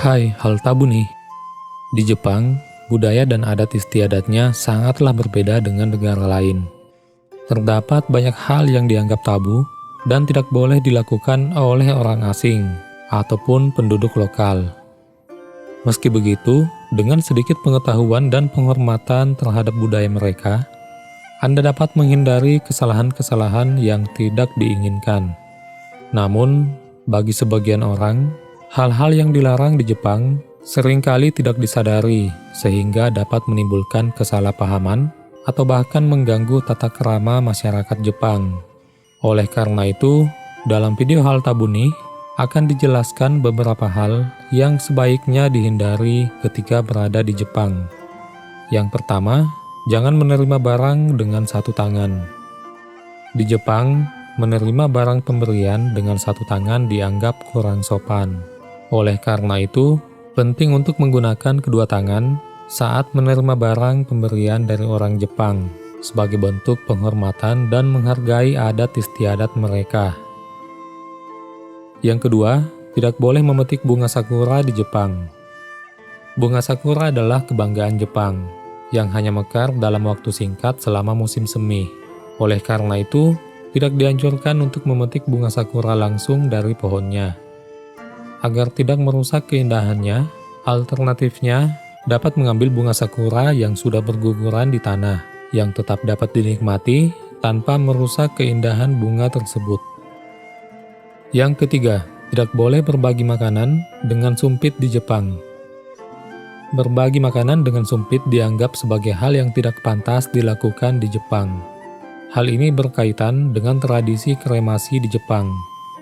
Hai, hal tabu nih. Di Jepang, budaya dan adat istiadatnya sangatlah berbeda dengan negara lain. Terdapat banyak hal yang dianggap tabu dan tidak boleh dilakukan oleh orang asing ataupun penduduk lokal. Meski begitu, dengan sedikit pengetahuan dan penghormatan terhadap budaya mereka, Anda dapat menghindari kesalahan-kesalahan yang tidak diinginkan. Namun, bagi sebagian orang, hal-hal yang dilarang di Jepang seringkali tidak disadari sehingga dapat menimbulkan kesalahpahaman atau bahkan mengganggu tata krama masyarakat Jepang. Oleh karena itu, dalam video hal tabu nih akan dijelaskan beberapa hal yang sebaiknya dihindari ketika berada di Jepang. Yang pertama, jangan menerima barang dengan satu tangan. Di Jepang, menerima barang pemberian dengan satu tangan dianggap kurang sopan. Oleh karena itu, penting untuk menggunakan kedua tangan saat menerima barang pemberian dari orang Jepang sebagai bentuk penghormatan dan menghargai adat istiadat mereka. Yang kedua, tidak boleh memetik bunga sakura di Jepang. Bunga sakura adalah kebanggaan Jepang yang hanya mekar dalam waktu singkat selama musim semi. Oleh karena itu, tidak dianjurkan untuk memetik bunga sakura langsung dari pohonnya. Agar tidak merusak keindahannya, alternatifnya dapat mengambil bunga sakura yang sudah berguguran di tanah, yang tetap dapat dinikmati tanpa merusak keindahan bunga tersebut. Yang ketiga, tidak boleh berbagi makanan dengan sumpit di Jepang. Berbagi makanan dengan sumpit dianggap sebagai hal yang tidak pantas dilakukan di Jepang. Hal ini berkaitan dengan tradisi kremasi di Jepang,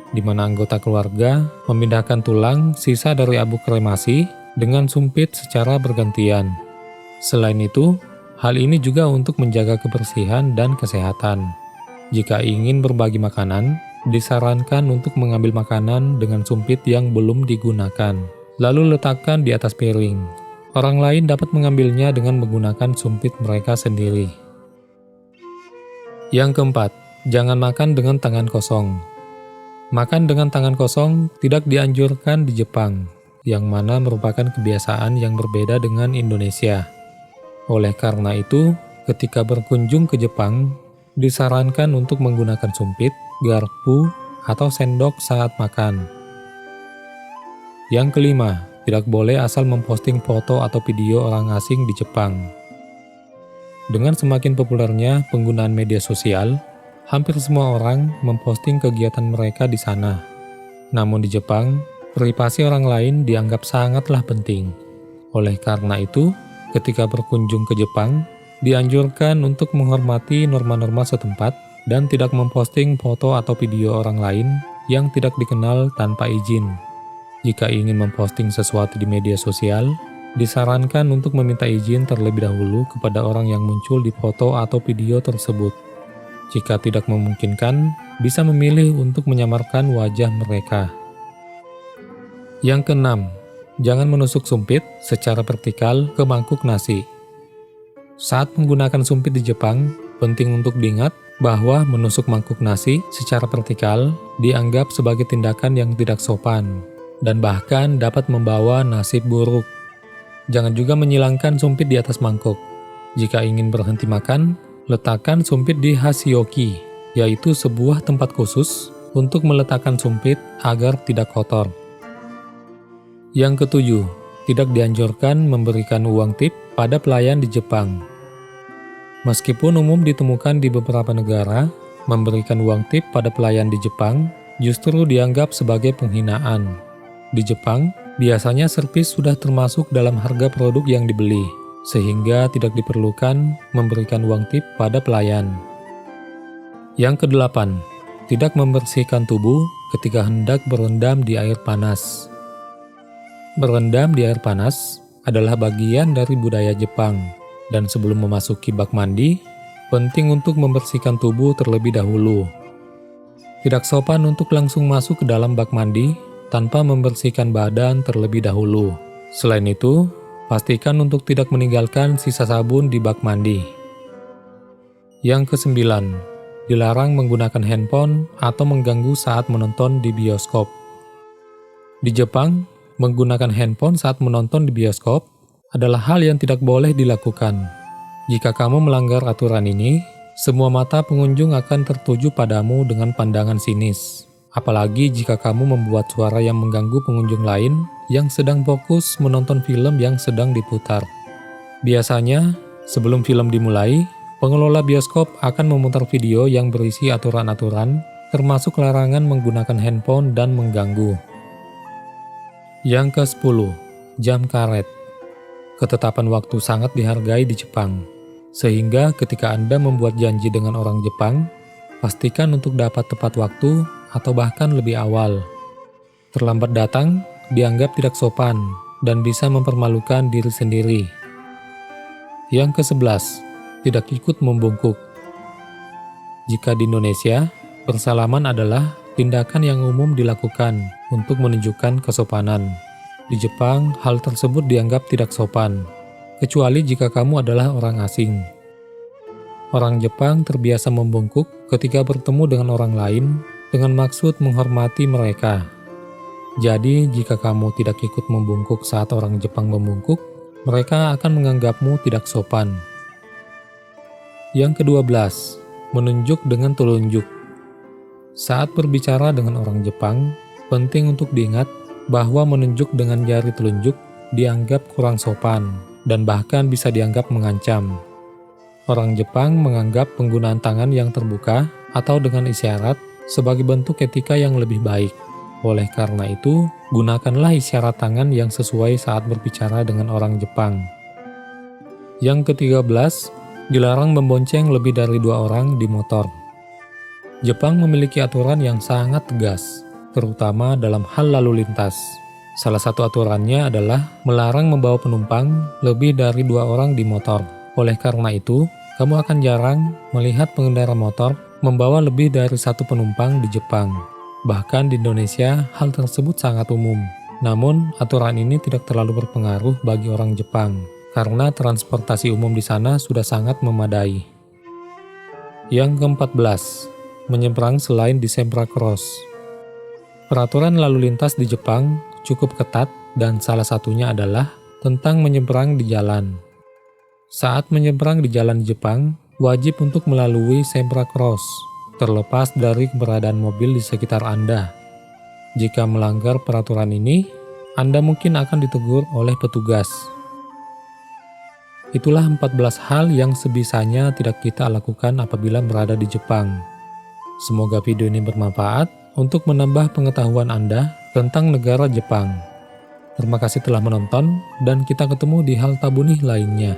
di mana anggota keluarga memindahkan tulang sisa dari abu kremasi dengan sumpit secara bergantian. Selain itu, hal ini juga untuk menjaga kebersihan dan kesehatan. Jika ingin berbagi makanan, disarankan untuk mengambil makanan dengan sumpit yang belum digunakan, lalu letakkan di atas piring. Orang lain dapat mengambilnya dengan menggunakan sumpit mereka sendiri. Yang keempat, jangan makan dengan tangan kosong. Makan dengan tangan kosong tidak dianjurkan di Jepang, yang mana merupakan kebiasaan yang berbeda dengan Indonesia. Oleh karena itu, ketika berkunjung ke Jepang, disarankan untuk menggunakan sumpit, garpu, atau sendok saat makan. Yang kelima, tidak boleh asal memposting foto atau video orang asing di Jepang. Dengan semakin populernya penggunaan media sosial, hampir semua orang memposting kegiatan mereka di sana. Namun di Jepang, privasi orang lain dianggap sangatlah penting. Oleh karena itu, ketika berkunjung ke Jepang, dianjurkan untuk menghormati norma-norma setempat dan tidak memposting foto atau video orang lain yang tidak dikenal tanpa izin. Jika ingin memposting sesuatu di media sosial, disarankan untuk meminta izin terlebih dahulu kepada orang yang muncul di foto atau video tersebut. Jika tidak memungkinkan, bisa memilih untuk menyamarkan wajah mereka. Yang keenam, jangan menusuk sumpit secara vertikal ke mangkuk nasi. Saat menggunakan sumpit di Jepang, penting untuk diingat bahwa menusuk mangkuk nasi secara vertikal dianggap sebagai tindakan yang tidak sopan dan bahkan dapat membawa nasib buruk. Jangan juga menyilangkan sumpit di atas mangkuk. Jika ingin berhenti makan, letakkan sumpit di hashioki, yaitu sebuah tempat khusus untuk meletakkan sumpit agar tidak kotor. Yang ketujuh, tidak dianjurkan memberikan uang tip pada pelayan di Jepang. Meskipun umum ditemukan di beberapa negara, memberikan uang tip pada pelayan di Jepang justru dianggap sebagai penghinaan. Di Jepang, biasanya servis sudah termasuk dalam harga produk yang dibeli, sehingga tidak diperlukan memberikan uang tip pada pelayan. Yang kedelapan, tidak membersihkan tubuh ketika hendak berendam di air panas. Berendam di air panas adalah bagian dari budaya Jepang, dan sebelum memasuki bak mandi, penting untuk membersihkan tubuh terlebih dahulu. Tidak sopan untuk langsung masuk ke dalam bak mandi tanpa membersihkan badan terlebih dahulu. Selain itu, pastikan untuk tidak meninggalkan sisa sabun di bak mandi. Yang kesembilan, dilarang menggunakan handphone atau mengganggu saat menonton di bioskop. Di Jepang, Menggunakan handphone saat menonton di bioskop adalah hal yang tidak boleh dilakukan. Jika kamu melanggar aturan ini, semua mata pengunjung akan tertuju padamu dengan pandangan sinis. Apalagi jika kamu membuat suara yang mengganggu pengunjung lain yang sedang fokus menonton film yang sedang diputar. Biasanya, sebelum film dimulai, pengelola bioskop akan memutar video yang berisi aturan-aturan, termasuk larangan menggunakan handphone dan mengganggu. Yang ke-10, jam karet. Ketetapan waktu sangat dihargai di Jepang, sehingga ketika Anda membuat janji dengan orang Jepang, pastikan untuk dapat tepat waktu atau bahkan lebih awal. Terlambat datang dianggap tidak sopan dan bisa mempermalukan diri sendiri. Yang ke-11, tidak ikut membungkuk. Jika di Indonesia, bersalaman adalah tindakan yang umum dilakukan untuk menunjukkan kesopanan. Di Jepang, hal tersebut dianggap tidak sopan, kecuali jika kamu adalah orang asing. Orang Jepang terbiasa membungkuk ketika bertemu dengan orang lain dengan maksud menghormati mereka. Jadi, jika kamu tidak ikut membungkuk saat orang Jepang membungkuk, mereka akan menganggapmu tidak sopan. Yang ke-12, menunjuk dengan telunjuk. Saat berbicara dengan orang Jepang, penting untuk diingat bahwa menunjuk dengan jari telunjuk dianggap kurang sopan dan bahkan bisa dianggap mengancam. Orang Jepang menganggap penggunaan tangan yang terbuka atau dengan isyarat sebagai bentuk etika yang lebih baik. Oleh karena itu, gunakanlah isyarat tangan yang sesuai saat berbicara dengan orang Jepang. Yang ke-13, dilarang membonceng lebih dari 2 orang di motor. Jepang memiliki aturan yang sangat tegas, terutama dalam hal lalu lintas. Salah satu aturannya adalah melarang membawa penumpang lebih dari 2 orang di motor. Oleh karena itu, kamu akan jarang melihat pengendara motor membawa lebih dari 1 penumpang di Jepang. Bahkan di Indonesia, hal tersebut sangat umum. Namun, aturan ini tidak terlalu berpengaruh bagi orang Jepang, karena transportasi umum di sana sudah sangat memadai. Yang ke-14, menyeberang selain di zebra cross. Peraturan lalu lintas di Jepang cukup ketat dan salah satunya adalah tentang menyeberang di jalan. Saat menyeberang di jalan di Jepang, wajib untuk melalui zebra cross, terlepas dari keberadaan mobil di sekitar Anda. Jika melanggar peraturan ini, Anda mungkin akan ditegur oleh petugas. Itulah 14 hal yang sebisanya tidak kita lakukan apabila berada di Jepang. Semoga video ini bermanfaat untuk menambah pengetahuan Anda tentang negara Jepang. Terima kasih telah menonton, dan kita ketemu di hal tabunih lainnya.